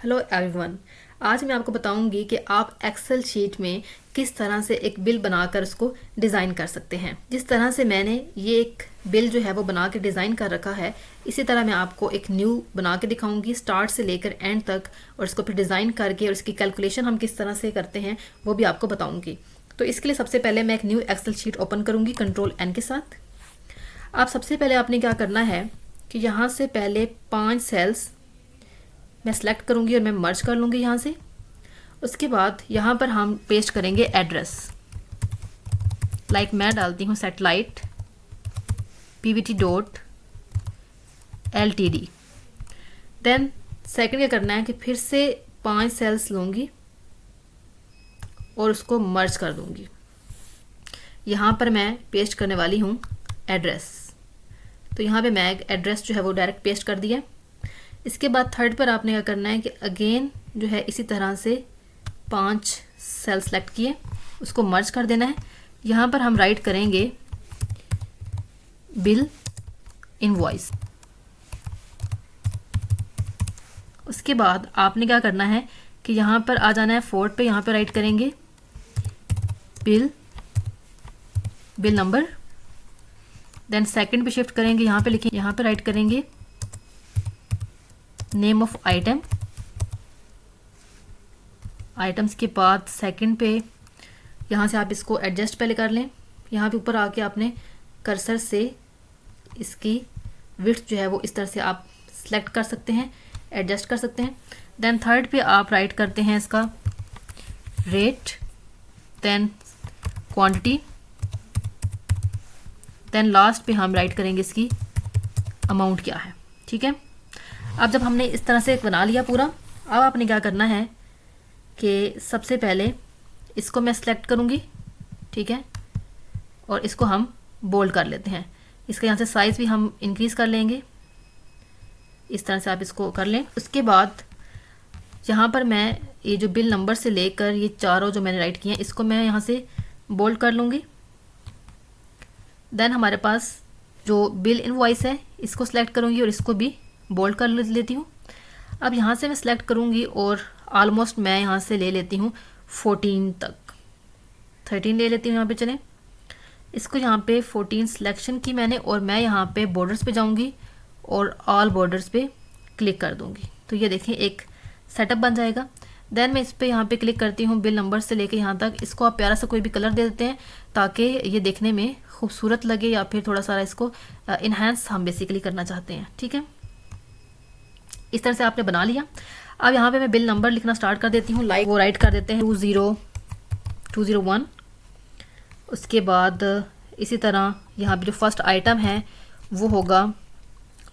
Hello everyone. आज मैं आपको बताऊंगी कि आप एक्सेल शीट में किस तरह से एक बिल बनाकर उसको डिज़ाइन कर सकते हैं। जिस तरह से मैंने ये एक बिल जो है वो बना के डिज़ाइन कर रखा है, इसी तरह मैं आपको एक न्यू बना के दिखाऊंगी स्टार्ट से लेकर एंड तक, और इसको फिर डिज़ाइन करके और इसकी कैलकुलेशन हम किस तरह से करते हैं वो भी आपको बताऊँगी। तो इसके लिए सबसे पहले मैं एक न्यू एक्सेल शीट ओपन करूँगी Ctrl+N के साथ। आप सबसे पहले आपने क्या करना है कि यहाँ से पहले 5 सेल्स मैं सेलेक्ट करूँगी और मैं मर्ज कर लूँगी यहाँ से। उसके बाद यहाँ पर हम पेस्ट करेंगे एड्रेस, मैं डालती हूँ सैटेलाइट pvt.ltd। देन सेकंड क्या करना है कि फिर से 5 सेल्स लूँगी और उसको मर्ज कर दूँगी। यहाँ पर मैं पेस्ट करने वाली हूँ एड्रेस, तो यहाँ पे मैं एड्रेस जो है वो डायरेक्ट पेस्ट कर दिया। इसके बाद थर्ड पर आपने क्या करना है कि अगेन जो है इसी तरह से 5 सेल सेलेक्ट किए, उसको मर्ज कर देना है। यहाँ पर हम राइट करेंगे बिल इनवॉइस। उसके बाद आपने क्या करना है कि यहाँ पर आ जाना है फोर्थ पे, यहाँ पे राइट करेंगे बिल नंबर। देन सेकंड पे शिफ्ट करेंगे, यहाँ पे लिखें, यहाँ पे राइट करेंगे नेम ऑफ आइटम। आइटम्स के बाद सेकंड पे यहाँ से आप इसको एडजस्ट पहले कर लें। यहाँ पे ऊपर आके आपने कर्सर से इसकी विड्थ जो है वो इस तरह से आप सेलेक्ट कर सकते हैं, एडजस्ट कर सकते हैं। देन थर्ड पे आप राइट करते हैं इसका rate, then quantity, then last पे हम राइट करेंगे इसकी अमाउंट क्या है। ठीक है, अब जब हमने इस तरह से बना लिया पूरा, अब आपने क्या करना है कि सबसे पहले इसको मैं सेलेक्ट करूँगी, ठीक है, और इसको हम बोल्ड कर लेते हैं। इसका यहाँ से साइज़ भी हम इंक्रीज़ कर लेंगे, इस तरह से आप इसको कर लें। उसके बाद यहाँ पर मैं ये जो बिल नंबर से लेकर ये चारों जो मैंने राइट किए हैं इसको मैं यहाँ से बोल्ड कर लूँगी। देन हमारे पास जो बिल इनवॉइस है इसको सेलेक्ट करूँगी और इसको भी बोल्ड कर लेती हूँ। अब यहाँ से मैं सेलेक्ट करूँगी और ऑलमोस्ट मैं यहाँ से ले लेती हूँ 14 तक, 13 ले लेती हूँ। यहाँ पे चलें, इसको यहाँ पे 14 सिलेक्शन की मैंने, और मैं यहाँ पे बॉर्डर्स पे जाऊँगी और ऑल बॉर्डर्स पे क्लिक कर दूँगी। तो ये देखें एक सेटअप बन जाएगा। देन मैं इस पर यहाँ पे क्लिक करती हूँ बिल नंबर से लेके यहाँ तक। इसको आप प्यारा सा कोई भी कलर दे देते हैं ताकि ये देखने में खूबसूरत लगे, या फिर थोड़ा सा इसको इन्हेंस हम बेसिकली करना चाहते हैं। ठीक है, इस तरह से आपने बना लिया। अब यहाँ पे मैं बिल नंबर लिखना स्टार्ट कर देती हूँ। वो राइट कर देते हैं 20201। उसके बाद इसी तरह यहाँ पे जो फर्स्ट आइटम है वो होगा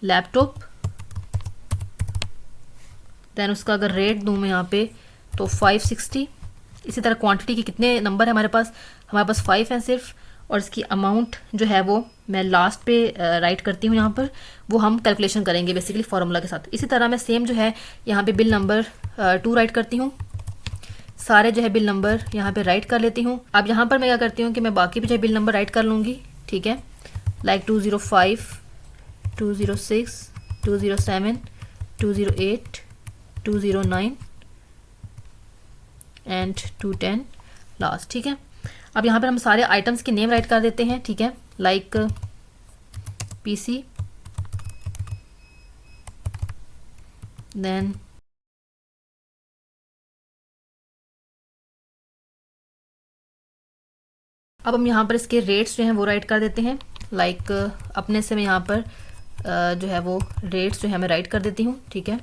लैपटॉप। देन उसका अगर रेट दूँ मैं यहाँ पे तो 560। इसी तरह क्वांटिटी के कितने नंबर है हमारे पास 5 हैं सिर्फ, और इसकी अमाउंट जो है वो मैं लास्ट पे राइट करती हूँ। यहाँ पर वो हम कैलकुलेशन करेंगे बेसिकली फार्मूला के साथ। इसी तरह मैं सेम जो है यहाँ पे बिल नंबर 2 राइट करती हूँ। सारे जो है बिल नंबर यहाँ पे राइट कर लेती हूँ। अब यहाँ पर मैं क्या करती हूँ कि मैं बाकी भी जो है बिल नंबर राइट कर लूँगी। ठीक है, 205, 206, 207, 208, 209 एंड 210 लास्ट। ठीक है, अब यहाँ पर हम सारे आइटम्स के नेम राइट कर देते हैं। ठीक है, लाइक पीसी, देन अब हम यहाँ पर इसके रेट्स जो हैं वो राइट कर देते हैं। अपने से मैं यहाँ पर जो है वो रेट्स जो है मैं राइट कर देती हूँ। ठीक है,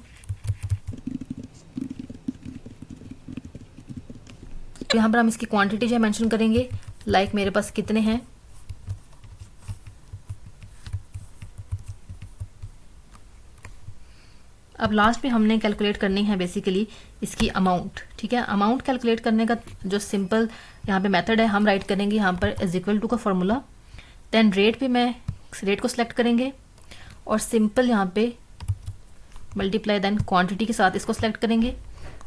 तो यहाँ पर हम इसकी क्वांटिटी जो है मेंशन करेंगे, मेरे पास कितने हैं। अब लास्ट में हमने कैलकुलेट करनी है बेसिकली इसकी अमाउंट। ठीक है, अमाउंट कैलकुलेट करने का जो सिंपल यहाँ पे मेथड है, हम राइट करेंगे यहाँ पर इज इक्वल टू का फॉर्मूला। देन रेट पे मैं रेट को सिलेक्ट करेंगे और सिंपल यहाँ पे मल्टीप्लाई, देन क्वांटिटी के साथ इसको सिलेक्ट करेंगे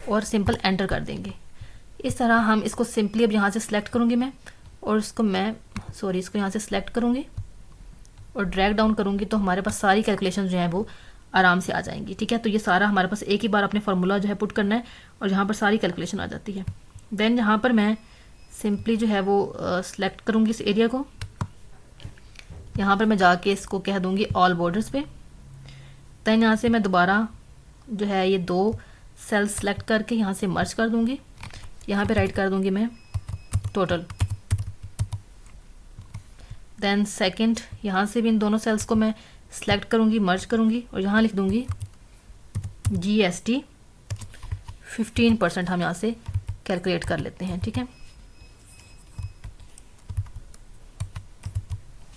और सिंपल एंटर कर देंगे। इस तरह हम इसको सिंपली अब यहाँ से सिलेक्ट करूँगी मैं, और इसको यहाँ से सिलेक्ट करूँगी और ड्रैग डाउन करूँगी, तो हमारे पास सारी कैलकुलेशन जो है वो आराम से आ जाएंगी। ठीक है, तो ये सारा हमारे पास एक ही बार अपने फार्मूला जो है पुट करना है और यहाँ पर सारी कैलकुलेशन आ जाती है। देन यहाँ पर मैं सिंपली जो है वो सिलेक्ट करूँगी इस एरिया को। यहाँ पर मैं जाके इसको कह दूँगी ऑल बॉर्डर्स पे। देन यहाँ से मैं दोबारा जो है ये 2 सेल्स सेलेक्ट करके यहाँ से मर्ज कर दूँगी। यहाँ पे राइट कर दूँगी मैं टोटल। देन सेकंड यहाँ से भी इन दोनों सेल्स को मैं सेलेक्ट करूँगी, मर्ज करूँगी और यहाँ लिख दूँगी GST 15% हम यहाँ से कैलकुलेट कर लेते हैं। ठीक है,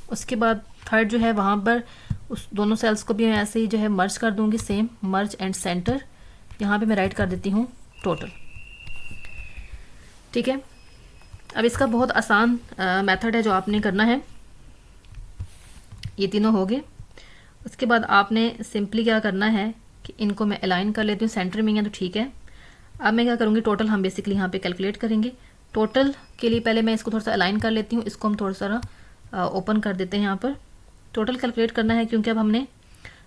उसके बाद थर्ड जो है वहाँ पर उस दोनों सेल्स को भी मैं ऐसे ही जो है मर्ज कर दूँगी, सेम मर्ज एंड सेंटर। यहाँ पे मैं राइट कर देती हूँ टोटल। ठीक है, अब इसका बहुत आसान मेथड है जो आपने करना है। ये तीनों हो गए। उसके बाद आपने सिंपली क्या करना है कि इनको मैं अलाइन कर लेती हूँ, सेंटर में है तो ठीक है। अब मैं क्या करूँगी, टोटल हम बेसिकली यहाँ पे कैलकुलेट करेंगे। टोटल के लिए पहले मैं इसको थोड़ा सा अलाइन कर लेती हूँ, इसको हम थोड़ा सा ओपन कर देते हैं। यहाँ पर टोटल कैलकुलेट करना है क्योंकि अब हमने,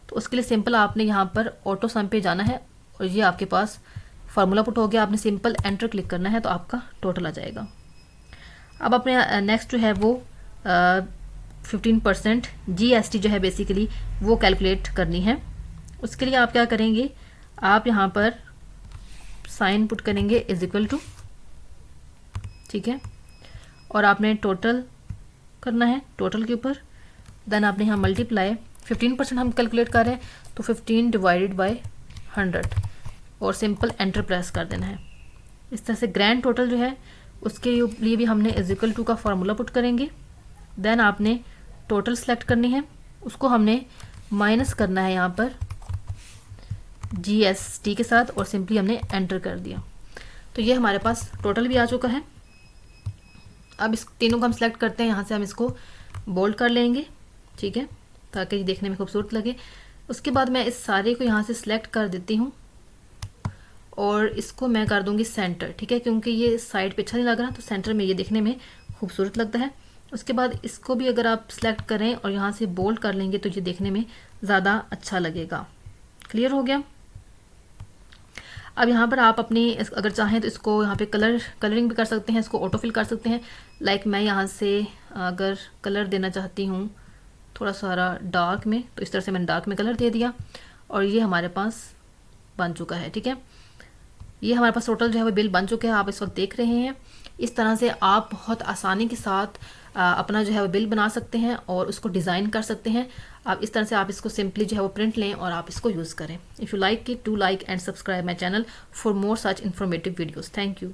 तो उसके लिए सिंपल आपने यहाँ पर ऑटो सम पे जाना है और ये आपके पास फार्मूला पुट हो गया। आपने सिंपल एंटर क्लिक करना है तो आपका टोटल आ जाएगा। अब अपने नेक्स्ट जो है वो 15% GST जो है बेसिकली वो कैलकुलेट करनी है। उसके लिए आप क्या करेंगे, आप यहाँ पर साइन पुट करेंगे इज इक्वल टू, ठीक है, और आपने टोटल करना है टोटल के ऊपर। देन आपने यहाँ मल्टीप्लाई 15% हम कैलकुलेट कर रहे हैं तो 15 डिवाइडेड बाय 100 और सिंपल एंटर प्रेस कर देना है। इस तरह से ग्रैंड टोटल जो है उसके लिए भी हमने इज इक्वल टू का फार्मूला पुट करेंगे। देन आपने टोटल सेलेक्ट करनी है, उसको हमने माइनस करना है यहाँ पर GST के साथ और सिंपली हमने एंटर कर दिया। तो ये हमारे पास टोटल भी आ चुका है। अब इस तीनों को हम सेलेक्ट करते हैं, यहाँ से हम इसको बोल्ड कर लेंगे, ठीक है, ताकि ये देखने में खूबसूरत लगे। उसके बाद मैं इस सारे को यहाँ से सिलेक्ट कर देती हूँ और इसको मैं कर दूंगी सेंटर। ठीक है, क्योंकि ये साइड पे अच्छा नहीं लग रहा तो सेंटर में ये देखने में खूबसूरत लगता है। उसके बाद इसको भी अगर आप सिलेक्ट करें और यहाँ से बोल्ड कर लेंगे तो ये देखने में ज़्यादा अच्छा लगेगा। क्लियर हो गया। अब यहाँ पर आप अपनी अगर चाहें तो इसको यहाँ पे कलरिंग भी कर सकते हैं, इसको ऑटो फिल कर सकते हैं। लाइक मैं यहाँ से अगर कलर देना चाहती हूँ थोड़ा सारा डार्क में, तो इस तरह से मैंने डार्क में कलर दे दिया और ये हमारे पास बन चुका है। ठीक है, ये हमारे पास टोटल जो है वो बिल बन चुके हैं, आप इस वक्त देख रहे हैं। इस तरह से आप बहुत आसानी के साथ अपना जो है वो बिल बना सकते हैं और उसको डिज़ाइन कर सकते हैं। आप इस तरह से आप इसको सिंपली जो है वो प्रिंट लें और आप इसको यूज़ करें। If you like it, do like and subscribe my channel for more such informative videos. Thank you.